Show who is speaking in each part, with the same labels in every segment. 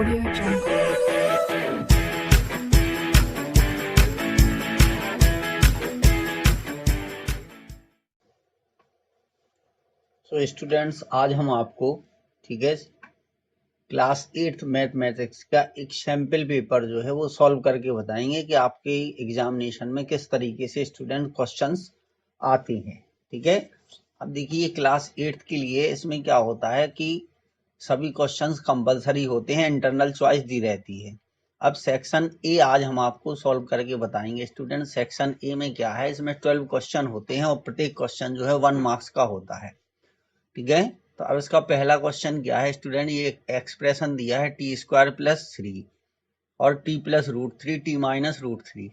Speaker 1: Audio Jungle.
Speaker 2: तो students आज हम आपको ठीक है क्लास 8 मैथमेटिक्स का एक सैंपल पेपर जो है वो सॉल्व करके बताएंगे कि आपके एग्जामिनेशन में किस तरीके से स्टूडेंट क्वेश्चंस आते हैं। ठीक है, अब देखिए क्लास 8 के लिए इसमें क्या होता है कि सभी क्वेश्चंस कंपलसरी होते हैं, इंटरनल चॉइस दी रहती है। अब सेक्शन ए आज हम आपको सॉल्व करके बताएंगे। स्टूडेंट सेक्शन ए में क्या है, इसमें 12 क्वेश्चन होते हैं और प्रत्येक क्वेश्चन जो है 1 मार्क्स का होता है। ठीक है, तो अब इसका पहला क्वेश्चन क्या है स्टूडेंट, ये एक्सप्रेशन दिया है टी स्क्वायर प्लस 3 और T plus root 3 T minus root 3।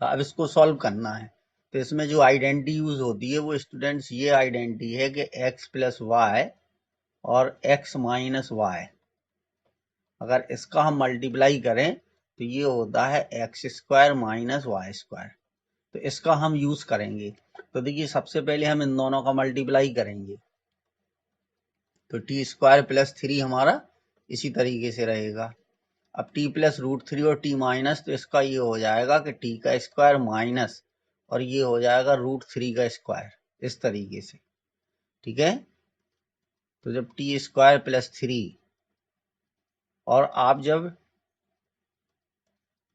Speaker 2: तो अब इसको सॉल्व करना है। तो इसमें जो आइडेंटिटी यूज होती है वो स्टूडेंट्स ये आइडेंटिटी है कि एक्स प्लस वाई और एक्स माइनस वाई, अगर इसका हम मल्टीप्लाई करें तो ये होता है X square minus Y square. तो इसका हम यूज करेंगे। तो देखिए सबसे पहले हम इन दोनों का मल्टीप्लाई करेंगे, तो टी स्क्वायर प्लस 3 हमारा इसी तरीके से रहेगा। अब टी प्लस रूट 3 और टी माइनस, तो इसका ये हो जाएगा कि टी का स्क्वायर माइनस और ये हो जाएगा रूट 3 का स्क्वायर, इस तरीके से। ठीक है, तो जब टी स्क्वायर प्लस 3 और आप जब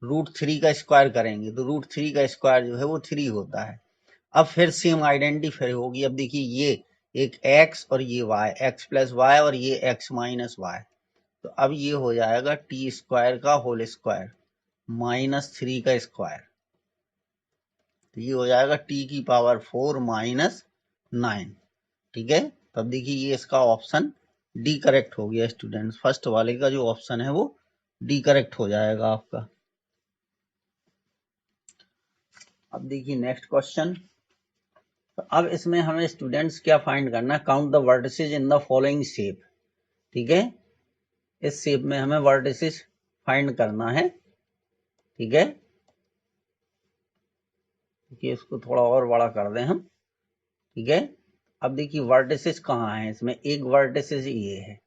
Speaker 2: रूट 3 का स्क्वायर करेंगे तो रूट 3 का स्क्वायर जो है वो 3 होता है। अब फिर सेम आइडेंटिटी फिर होगी। अब देखिए ये एक x और ये y, x प्लस वाई और ये x माइनस वाई। तो अब ये हो जाएगा टी स्क्वायर का होल स्क्वायर माइनस 3 का स्क्वायर। तो ये हो जाएगा टी की पावर 4 माइनस 9। ठीक है, तब देखिए ये इसका ऑप्शन डी करेक्ट हो गया स्टूडेंट्स। फर्स्ट वाले का जो ऑप्शन है वो डी करेक्ट हो जाएगा आपका। अब देखिए नेक्स्ट क्वेश्चन। तो अब इसमें हमें स्टूडेंट्स क्या फाइंड करना है, count the vertices in the following shape. ठीक है, इस शेप में हमें वर्टिसेस फाइंड करना है। ठीक है, देखिए इसको थोड़ा और बड़ा कर दें हम। ठीक है, अब देखिए वर्टिसेस कहाँ है इसमें, एक वर्टिसेस ये है,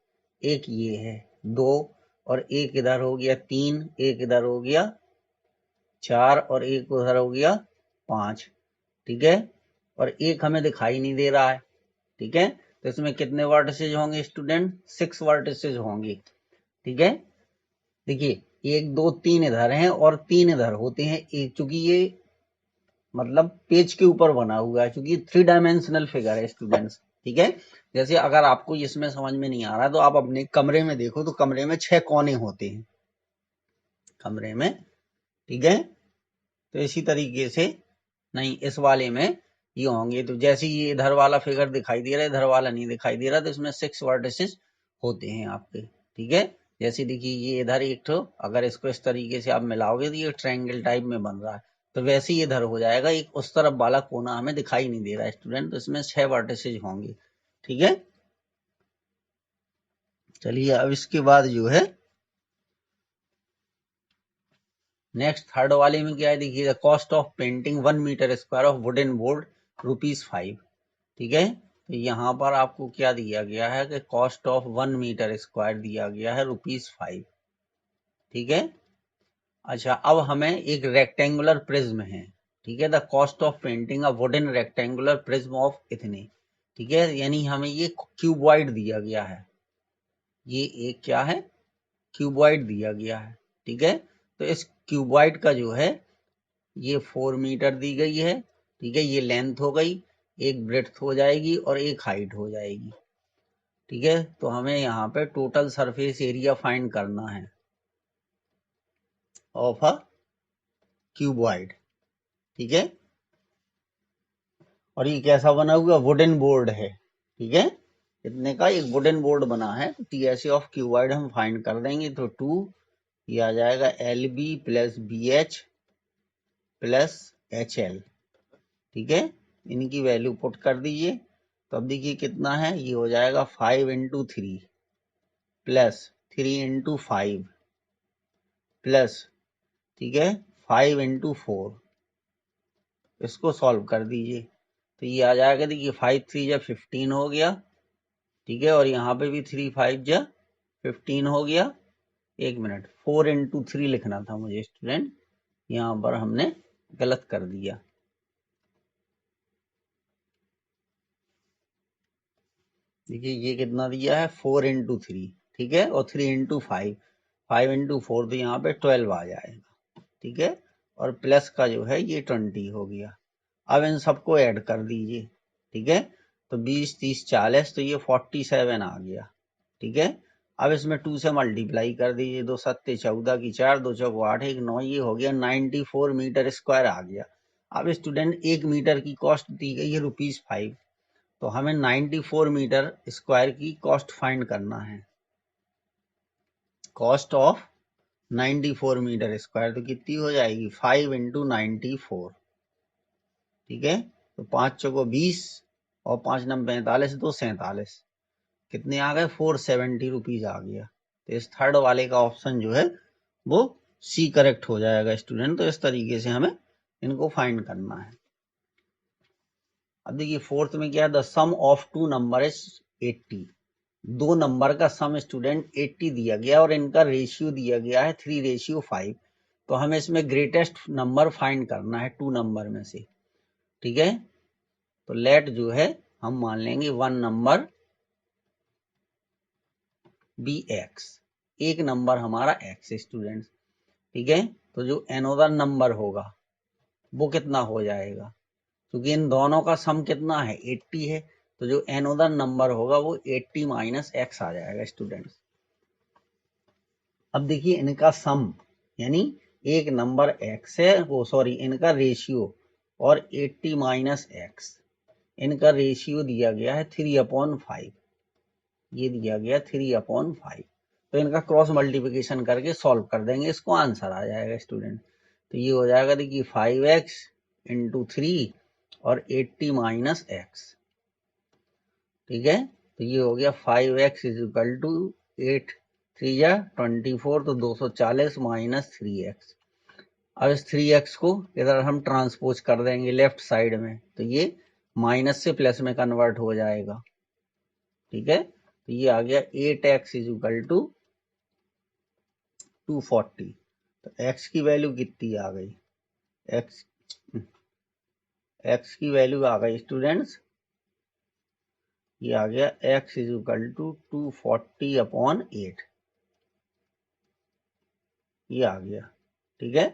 Speaker 2: एक ये है, 2 और एक इधर हो गया 3, एक इधर हो गया 4 और एक उधर हो गया 5। ठीक है, और एक हमें दिखाई नहीं दे रहा है। ठीक है, तो इसमें कितने वर्टिसेस होंगे स्टूडेंट, 6 वर्टिसेस होंगे। ठीक है, देखिए 1 2 3 इधर हैं और 3 इधर होते हैं। चूंकि ये मतलब पेज के ऊपर बना हुआ है, क्योंकि 3 डायमेंशनल फिगर है स्टूडेंट्स। ठीक है, जैसे अगर आपको इसमें समझ में नहीं आ रहा तो आप अपने कमरे में देखो, तो कमरे में 6 कोने होते हैं कमरे में। ठीक है, तो इसी तरीके से नहीं इस वाले में ये होंगे। तो जैसे ये इधर वाला फिगर दिखाई दे रहा है, इधर वाला नहीं दिखाई दे रहा, तो इसमें 6 वर्टिसेस होते हैं आपके। ठीक है, जैसे देखिए ये इधर एक तो अगर इसको इस तरीके से आप मिलाओगे तो ये ट्रायंगल टाइप में बन रहा है, तो वैसे ही इधर हो जाएगा। एक उस तरफ वाला कोना हमें दिखाई नहीं दे रहा है स्टूडेंट, तो इसमें 6 वर्टिसेस होंगे। ठीक है, चलिए अब इसके बाद जो है नेक्स्ट थर्ड वाले में क्या है, देखिए the cost of painting 1 metre square of wooden board ₹5। ठीक है, तो यहाँ पर आपको क्या दिया गया है कि कॉस्ट ऑफ 1 मीटर स्क्वायर दिया गया है ₹5। ठीक है, अच्छा अब हमें एक रेक्टेंगुलर प्रिज्म है। ठीक है, the cost of painting a wooden rectangular prism of इतने। ठीक है, यानी हमें ये क्यूबॉइड दिया गया है, ये एक क्या है क्यूबॉइड दिया गया है। ठीक है, तो इस क्यूबॉइड का जो है ये 4 मीटर दी गई है। ठीक है, ये लेंथ हो गई, एक ब्रेड्थ हो जाएगी और एक हाइट हो जाएगी। ठीक है, तो हमें यहाँ पे टोटल सरफेस एरिया फाइंड करना है ऑफ अ क्यूबॉइड। ठीक है, और ये कैसा बना हुआ, वुडन बोर्ड है। ठीक है, इतने का एक वुडन बोर्ड बना है। तो टीएसए ऑफ क्यूबॉइड हम फाइंड कर देंगे, तो 2 ये आ जाएगा LB plus BH plus HL। ठीक है, इनकी वैल्यू पुट कर दीजिए। तो अब देखिए कितना है, ये हो जाएगा 5 × 3 प्लस 3 × 5 प्लस, ठीक है 5 × 4। इसको सॉल्व कर दीजिए तो ये आ जाएगा, देखिए 5 3 जा 15 हो गया। ठीक है, और यहाँ पे भी 3 5 जा 15 हो गया। 1 मिनट, 4 into 3 लिखना था मुझे स्टूडेंट, यहाँ पर हमने गलत कर दिया। देखिए ये कितना दिया है, 4 into 3, ठीक है, और 3 into 5, 5 into 4 तो यहाँ पे 12 आ जाएगा, ठीक है, और प्लस का जो है ये 20 हो गया। अब इन सबको ऐड कर दीजिए, ठीक है, तो 20 30 40 तो ये 47 आ गया, ठीक है। अब इसमें 2 से मल्टीप्लाई कर दीजिए, 2 सत्ते 14 की 4, 2 चौको 8 1 9, ये हो गया 94 मीटर स्क्वायर आ गया। अब स्टूडेंट 1 मीटर की कॉस्ट दी गई है ₹5, तो हमें 94 मीटर स्क्वायर की कॉस्ट फाइंड करना है। कॉस्ट ऑफ 94 मीटर स्क्वायर तो कितनी हो जाएगी, 5 into 94, ठीक है, तो 5 चौको 20 और 5 नम 45, 2 47, कितने आ गए, 470 रुपीज आ गया। तो इस थर्ड वाले का ऑप्शन जो है वो सी करेक्ट हो जाएगा स्टूडेंट। तो इस तरीके से हमें इनको फाइंड करना है। अब देखिए फोर्थ में क्या है, the sum of two number is 80। दो नंबर का सम स्टूडेंट 80 दिया गया और इनका रेशियो दिया गया है 3:5। तो हमें इसमें ग्रेटेस्ट नंबर फाइंड करना है टू नंबर में से, ठीक है। तो लेट जो है हम मान लेंगे वन नंबर बी एक्स, एक नंबर हमारा एक्स स्टूडेंट्स, ठीक है। तो जो एनोदर नंबर होगा वो कितना हो जाएगा, क्योंकि इन दोनों का सम कितना है 80 है, तो जो एनोदर नंबर होगा वो 80 माइनस एक्स आ जाएगा स्टूडेंट्स। अब देखिए इनका सम यानी एक नंबर एक्स है, वो सॉरी इनका रेशियो, और 80 माइनस एक्स, इनका रेशियो दिया गया है 3/5, ये दिया गया 3/5। तो इनका क्रॉस मल्टीप्लिकेशन करके सॉल्व कर देंगे, इसको आंसर आ जाएगा स्टूडेंट। तो ये हो जाएगा देखिए 5x into 3 और 80 माइनस एक्स, ठीक है। तो ये हो गया 5x इज इक्वल टू 8 3 या 24, तो 240 माइनस 3x। अब इस 3x को इधर हम ट्रांसपोज कर देंगे लेफ्ट साइड में, तो ये माइनस से प्लस में कन्वर्ट हो जाएगा, ठीक है। तो ये आ गया 8x इज इक्वल टू 240। तो x की वैल्यू कितनी आ गई, x की वैल्यू आ गई स्टूडेंट्स, ये आ गया x इज इक्वल टू 240/8, ये आ गया, ठीक है।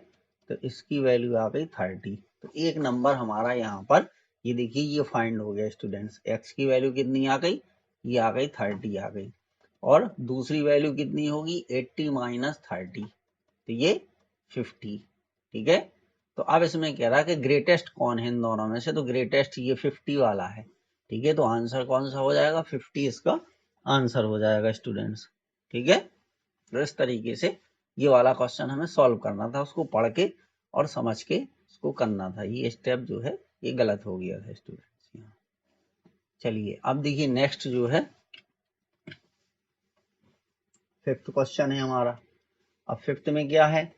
Speaker 2: तो इसकी वैल्यू आ गई 30। तो एक नंबर हमारा यहाँ पर ये देखिए ये फाइंड हो गया स्टूडेंट्स, x की वैल्यू कितनी आ गई, ये आ गई 30 आ गई, और दूसरी वैल्यू कितनी होगी 80 माइनस 30, तो ये 50, ठीक है। तो अब इसमें कह रहा है कि ग्रेटेस्ट कौन है इन दोनों में से, तो ग्रेटेस्ट ये 50 वाला है, ठीक है। तो आंसर कौन सा हो जाएगा, 50 इसका आंसर हो जाएगा स्टूडेंट्स, ठीक है। तो इस तरीके से ये वाला क्वेश्चन हमें सॉल्व करना था, उसको पढ़ के और समझ के उसको करना था। ये स्टेप जो है ये गलत हो गया था स्टूडेंट्स यहाँ। चलिए अब देखिए नेक्स्ट जो है फिफ्थ क्वेश्चन है हमारा। अब फिफ्थ में क्या है,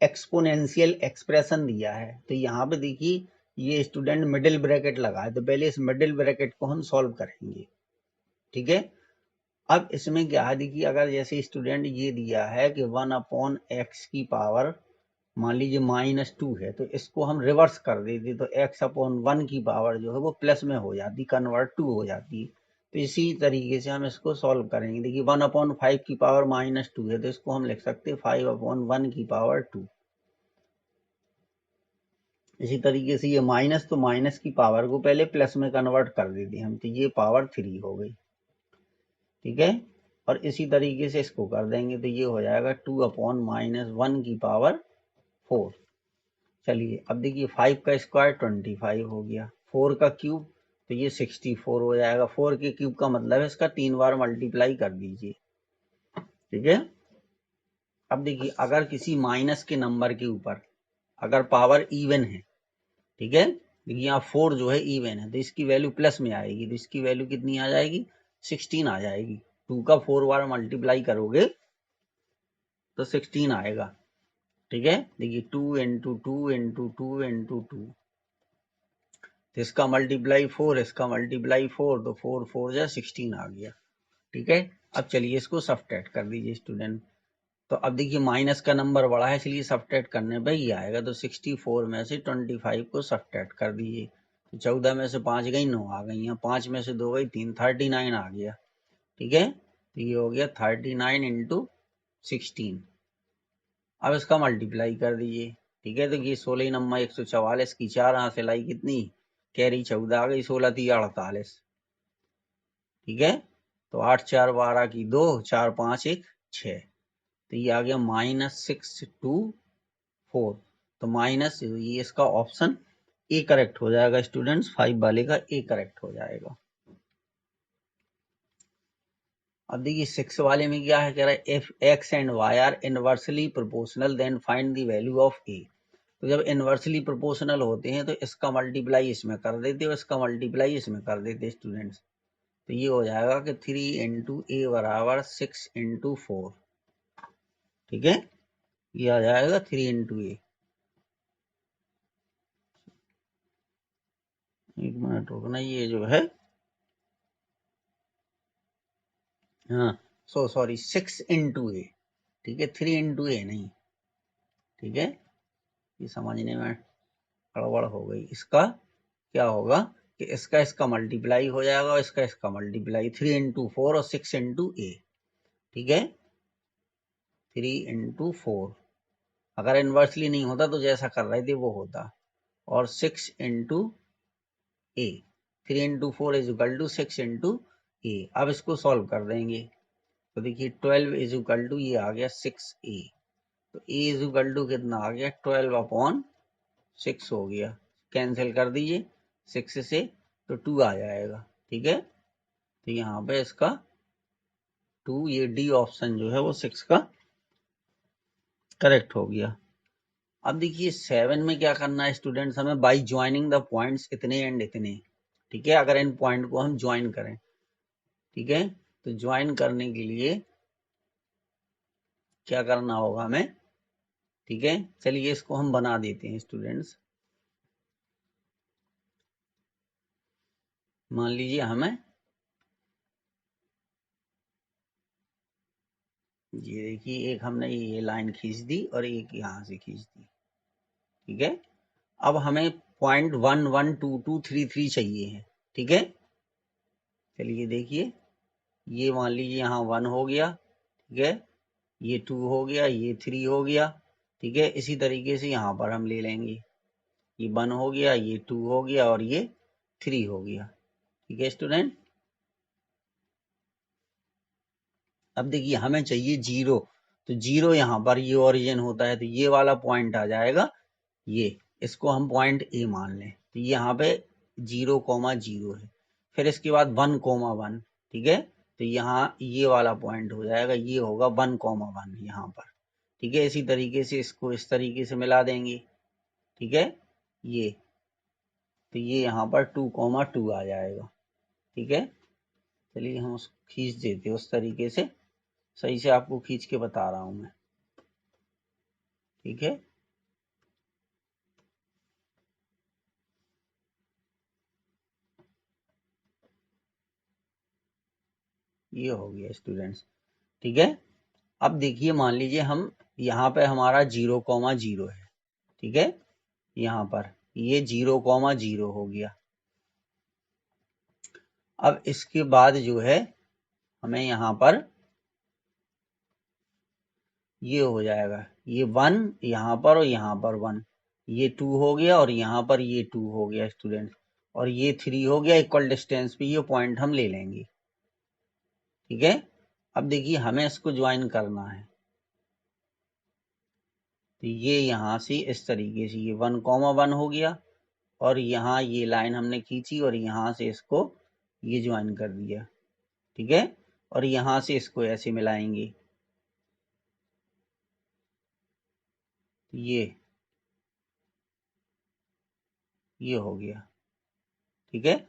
Speaker 2: एक्सपोनेंशियल एक्सप्रेशन दिया है। तो यहाँ पे देखिए ये स्टूडेंट मिडिल ब्रैकेट लगा है, तो पहले इस मिडिल ब्रैकेट को हम सॉल्व करेंगे, ठीक है। अब इसमें क्या है देखिए, अगर जैसे स्टूडेंट ये दिया है कि 1/x की पावर मान लीजिए -2 है, तो इसको हम रिवर्स कर देते तो x/1 की पावर जो है वो प्लस में हो जाती, कन्वर्ट टू हो जाती है। तो इसी तरीके से हम इसको सॉल्व करेंगे। देखिए 1/5 की पावर -2 है, तो इसको हम लिख सकते हैं 5/1 की पावर 2। इसी तरीके से ये माइनस, तो माइनस की पावर को पहले प्लस में कन्वर्ट कर देते हम, तो ये पावर 3 हो गई, ठीक है। और इसी तरीके से इसको कर देंगे तो ये हो जाएगा 2/-1 की पावर 4। चलिए अब देखिए 5 का स्क्वायर 25 हो गया, 4 का क्यूब तो ये 64 हो जाएगा। 4 के क्यूब का मतलब है इसका 3 बार मल्टीप्लाई कर दीजिए, ठीक है। अब देखिए अगर किसी माइनस के नंबर के ऊपर अगर पावर इवन है, ठीक है, देखिए यहाँ 4 जो है इवन है, तो इसकी वैल्यू प्लस में आएगी, तो इसकी वैल्यू कितनी आ जाएगी 16 आ जाएगी। 2 का 4 बार मल्टीप्लाई करोगे तो 16 आएगा, ठीक है। देखिए 2 into 2 into 2 into 2, तो इसका मल्टीप्लाई 4, इसका मल्टीप्लाई 4, तो 4 4 जा 16 आ गया, ठीक है। अब चलिए इसको सब्ट्रैक्ट कर दीजिए स्टूडेंट। तो अब देखिए माइनस का नंबर बड़ा है इसलिए सब्ट्रैक्ट करने पे ही आएगा। तो 64 में से 25 को सब्ट्रैक्ट कर दीजिए। तो 14 में से 5 गई 9 आ गई हैं, 5 में से 2 गई 3, 39 आ गया। ठीक है, तो ये हो गया 39 इंटू 16। अब इसका मल्टीप्लाई कर दीजिए। ठीक है, तो ये 16 नंबर 144 की 4 हाथ से लाई कितनी कैरी 14 आ गई, 16 थी 48। ठीक है, तो 8 4 12 की 2, 4 5 1 6। तो ये आ गया -624। तो माइनस ये इसका ऑप्शन ए करेक्ट हो जाएगा स्टूडेंट्स, 5 वाले का ए करेक्ट हो जाएगा। अब देखिए 6 वाले में क्या है, कह रहा है if X and Y are inversely proportional then find the value of A. तो जब इनवर्सली प्रोपोर्शनल होते हैं तो इसका मल्टीप्लाई इसमें कर देते और इसका मल्टीप्लाई इसमें कर देते स्टूडेंट्स। तो ये हो जाएगा कि 3 इंटू ए बराबर 6 इंटू 4। ठीक है, ये आ जाएगा 3 इंटू ए। एक मिनट रुकना, ये जो है हाँ सॉरी 6 इंटू ए। ठीक है, 3 इंटू ए नहीं। ठीक है, ये समझने में गड़बड़ हो गई। इसका क्या होगा कि इसका मल्टीप्लाई हो जाएगा और इसका मल्टीप्लाई, 3 इंटू 4 और 6 इंटू ए। ठीक है, 3 इंटू 4 अगर इन्वर्सली नहीं होता तो जैसा कर रहे थे वो होता, और 6 into A. 3 into 4 is equal to 6 into A. अब इसको सॉल्व कर देंगे। तो देखिए 12 इज इक्वल टू ये आ गया 6a। तो a इज इक्वल टू कितना आ गया 12/6 हो गया। कैंसिल कर दीजिए 6 से, तो 2 आ जाएगा। ठीक है, तो यहाँ पे इसका 2, ये डी ऑप्शन जो है वो 6 का करेक्ट हो गया। अब देखिए 7 में क्या करना है स्टूडेंट्स, हमें बाई ज्वाइनिंग द पॉइंट्स इतने एंड इतने। ठीक है, अगर इन पॉइंट को हम ज्वाइन करें। ठीक है, तो ज्वाइन करने के लिए क्या करना होगा हमें। ठीक है, चलिए इसको हम बना देते हैं स्टूडेंट्स। मान लीजिए हमें ये देखिए एक हमने ये लाइन खींच दी और एक यहाँ से खींच दी। ठीक है, अब हमें पॉइंट 1 1 2 2 3 3 चाहिए है। ठीक है, चलिए देखिए ये मान लीजिए यहाँ 1 हो गया। ठीक है, ये 2 हो गया, ये 3 हो गया। ठीक है, इसी तरीके से यहाँ पर हम ले लेंगे, ये 1 हो गया, ये 2 हो गया और ये 3 हो गया। ठीक है स्टूडेंट, अब देखिए हमें चाहिए 0। तो 0 यहाँ पर ये ओरिजिन होता है, तो ये वाला पॉइंट आ जाएगा। ये इसको हम पॉइंट ए मान लें, तो यहाँ पे 0,0 है। फिर इसके बाद 1,1। ठीक है, तो यहाँ ये वाला पॉइंट हो जाएगा, ये होगा 1,1 यहाँ पर। ठीक है, इसी तरीके से इसको इस तरीके से मिला देंगे। ठीक है, ये तो ये यहाँ पर 2,2 आ जाएगा। ठीक है, चलिए हम उसको खींच देते हैं उस तरीके से, सही से आपको खींच के बता रहा हूं मैं। ठीक है, ये हो गया स्टूडेंट्स। ठीक है, अब देखिए मान लीजिए हम यहाँ पे हमारा 0,0 है। ठीक है, यहाँ पर ये 0,0 हो गया। अब इसके बाद जो है हमें यहाँ पर ये हो जाएगा, ये 1 यहाँ पर और यहाँ पर 1, ये 2 हो गया और यहाँ पर ये 2 हो गया स्टूडेंट, और ये 3 हो गया। इक्वल डिस्टेंस पे ये पॉइंट हम ले लेंगे। ठीक है, अब देखिए हमें इसको ज्वाइन करना है। तो ये यहाँ से इस तरीके से ये 1,1 हो गया, और यहाँ ये लाइन हमने खींची और यहाँ से इसको ये ज्वाइन कर दिया। ठीक है, और यहाँ से इसको ऐसे मिलाएंगे। ये हो गया। ठीक है,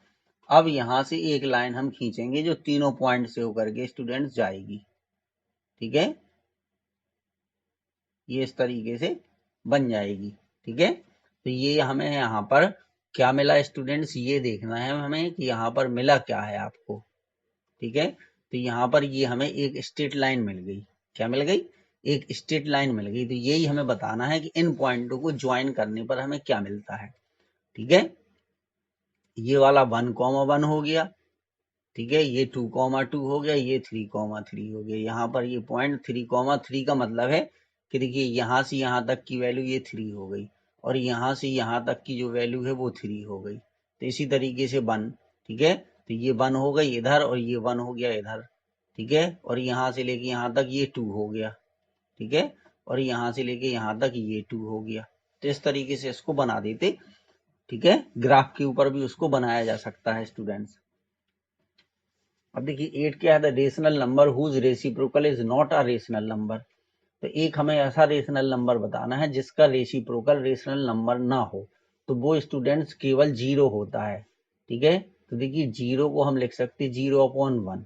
Speaker 2: अब यहाँ से एक लाइन हम खींचेंगे जो तीनों पॉइंट से होकर के स्टूडेंट्स जाएगी। ठीक है, ये इस तरीके से बन जाएगी। ठीक है, तो ये हमें यहाँ पर क्या मिला स्टूडेंट्स, ये देखना है हमें कि यहाँ पर मिला क्या है आपको। ठीक है, तो यहाँ पर ये हमें एक स्ट्रेट लाइन मिल गई। क्या मिल गई? एक स्ट्रेट लाइन मिल गई। तो यही हमें बताना है कि इन पॉइंटों को ज्वाइन करने पर हमें क्या मिलता है। ठीक है, ये वाला 1,1 हो गया। ठीक है, ये 2,2 हो गया, ये 3,3 हो गया। यहाँ पर ये पॉइंट 3,3 का मतलब है कि देखिए यहाँ से यहाँ तक की वैल्यू ये 3 हो गई, और यहाँ से यहाँ तक की जो वैल्यू है वो 3 हो गई। तो इसी तरीके से 1, ठीक है, तो ये 1 हो गई इधर, और ये 1 हो गया इधर। ठीक है, और यहाँ से लेके यहाँ तक ये 2 हो गया। ठीक है, और यहाँ से लेके यहाँ तक ये 2 हो गया। तो इस तरीके से इसको बना देते। ठीक है, ग्राफ के ऊपर भी उसको बनाया जा सकता है स्टूडेंट्स। अब देखिए 8 क्या है? The rational number whose reciprocal is not a rational number. तो एक हमें ऐसा रेशनल नंबर बताना है जिसका रेसिप्रोकल रेशनल नंबर ना हो, तो वो स्टूडेंट्स केवल 0 होता है। ठीक है, तो देखिए 0 को हम लिख सकते 0/1।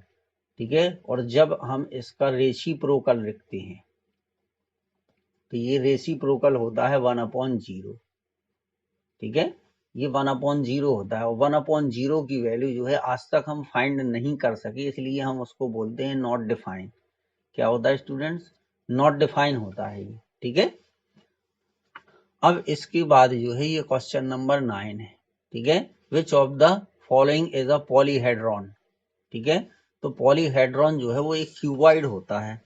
Speaker 2: ठीक है, और जब हम इसका रेसिप्रोकल लिखते हैं तो ये रेसिप्रोकल होता है 1/0। ठीक है, ये 1/0 होता है, और 1/0 की वैल्यू जो है आज तक हम फाइंड नहीं कर सके, इसलिए हम उसको बोलते हैं नॉट डिफाइंड। क्या होता है स्टूडेंट्स? नॉट डिफाइन होता है ये। ठीक है, अब इसके बाद जो है ये क्वेश्चन नंबर 9 है। ठीक है, which of the following is a polyhedron. ठीक है, तो पॉलीहेड्रॉन जो है वो एक क्यूबॉइड होता है।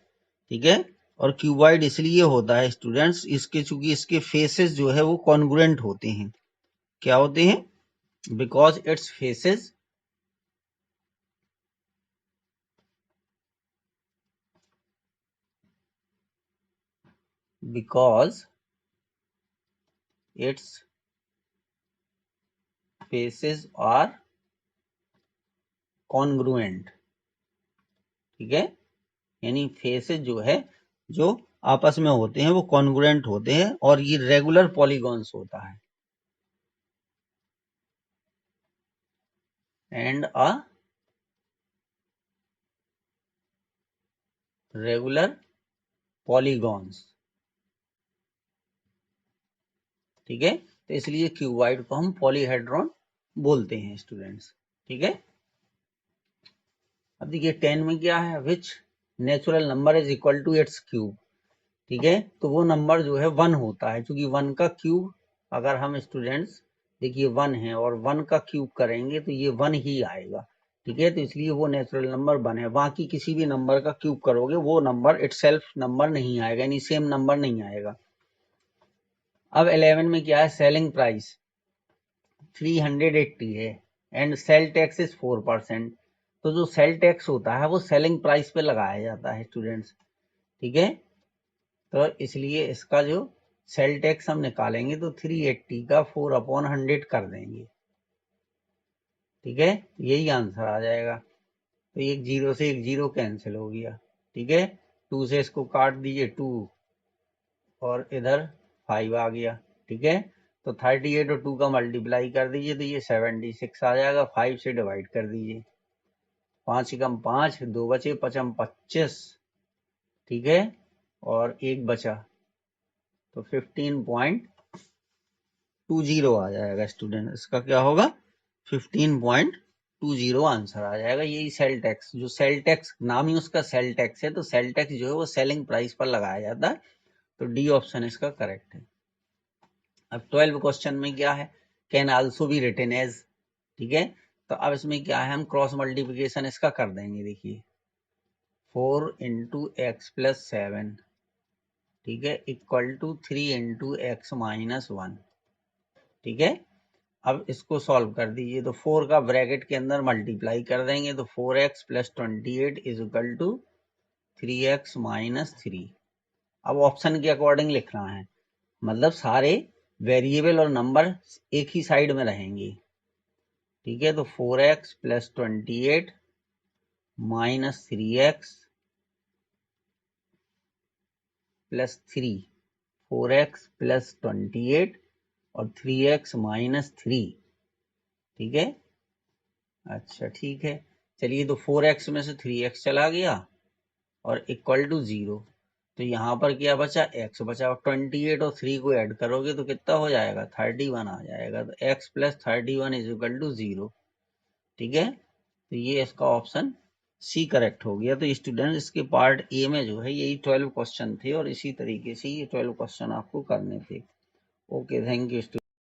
Speaker 2: ठीक है, और क्यूबॉइड इसलिए होता है स्टूडेंट्स, इसके चूंकि इसके फेसेस जो है वो कॉन्ग्रुएंट होते हैं। क्या होते हैं? Because it's faces because its faces are congruent। ठीक है, यानी फेसेस जो है जो आपस में होते हैं वो कॉन्ग्रुएंट होते हैं, और ये रेगुलर पॉलीगॉन्स होता है। And a regular polygons. ठीक है, तो इसलिए क्यूबॉइड को हम पॉलीहेड्रॉन बोलते हैं स्टूडेंट्स। ठीक है, अब देखिए 10 में क्या है? Which natural number is equal to its cube. ठीक है, तो वो नंबर जो है 1 होता है, क्योंकि 1 का क्यूब अगर हम स्टूडेंट्स देखिए 1 है और 1 का क्यूब करेंगे तो ये 1 ही आएगा। ठीक है, तो इसलिए वो नेचुरल नंबर 1 है। बाकी किसी भी नंबर का क्यूब करोगे वो नंबर इटसेल्फ नंबर नहीं आएगा, यानी सेम नंबर नहीं आएगा। अब 11 में क्या है? सेलिंग प्राइस 380 है एंड सेल टैक्स इज 4%। तो जो सेल टैक्स होता है वो सेलिंग प्राइस पे लगाया जाता है स्टूडेंट्स। ठीक है, तो इसलिए इसका जो सेल टैक्स हम निकालेंगे तो 380 का 4/100 कर देंगे। ठीक है, यही आंसर आ जाएगा। तो एक जीरो से एक जीरो कैंसिल हो गया। ठीक है, 2 से इसको काट दीजिए 2, और इधर 5 आ गया। ठीक है, तो 38 और 2 का मल्टीप्लाई कर दीजिए तो ये 76 आ जाएगा। 5 से डिवाइड कर दीजिए, 5 कम 5, 2 बचे, 5 25। ठीक है, और एक बचा, तो 15.20 आ जाएगा स्टूडेंट। इसका क्या होगा? 15.20 आंसर आ जाएगा। यही सेल टैक्स, जो सेल टैक्स नाम ही उसका सेल टैक्स है, तो सेल टैक्स जो है वो सेलिंग प्राइस पर लगाया जाता है। तो डी ऑप्शन इसका करेक्ट है। अब 12 क्वेश्चन में क्या है? Can also be written as. ठीक है, तो अब इसमें क्या है? हम क्रॉस मल्टीप्लीकेशन इसका कर देंगे। देखिए 4 इंटू एक्स प्लस 7, ठीक है, equal to 3 into X minus 1। ठीक है, अब इसको सॉल्व कर दीजिए तो 4 का ब्रैकेट के अंदर मल्टीप्लाई कर देंगे तो 4x plus 28 is equal to 3x minus 3। अब ऑप्शन के अकॉर्डिंग लिखना है, मतलब सारे वेरिएबल और नंबर एक ही साइड में रहेंगे। ठीक है, तो 4x plus 28 minus 3x plus 3, 4x plus 28 और 3x माइनस 3। ठीक है, अच्छा ठीक है, चलिए तो 4x में से 3x चला गया और इक्वल टू 0। तो यहाँ पर क्या बचा? x बचा, और 28 और 3 को ऐड करोगे तो कितना हो जाएगा? 31 आ जाएगा। तो x plus 31 is equal to 0। ठीक है, तो ये इसका ऑप्शन सी करेक्ट हो गया। तो स्टूडेंट इसके पार्ट ए में जो है यही 12 क्वेश्चन थे और इसी तरीके से ये 12 क्वेश्चन आपको करने थे। Okay, thank you.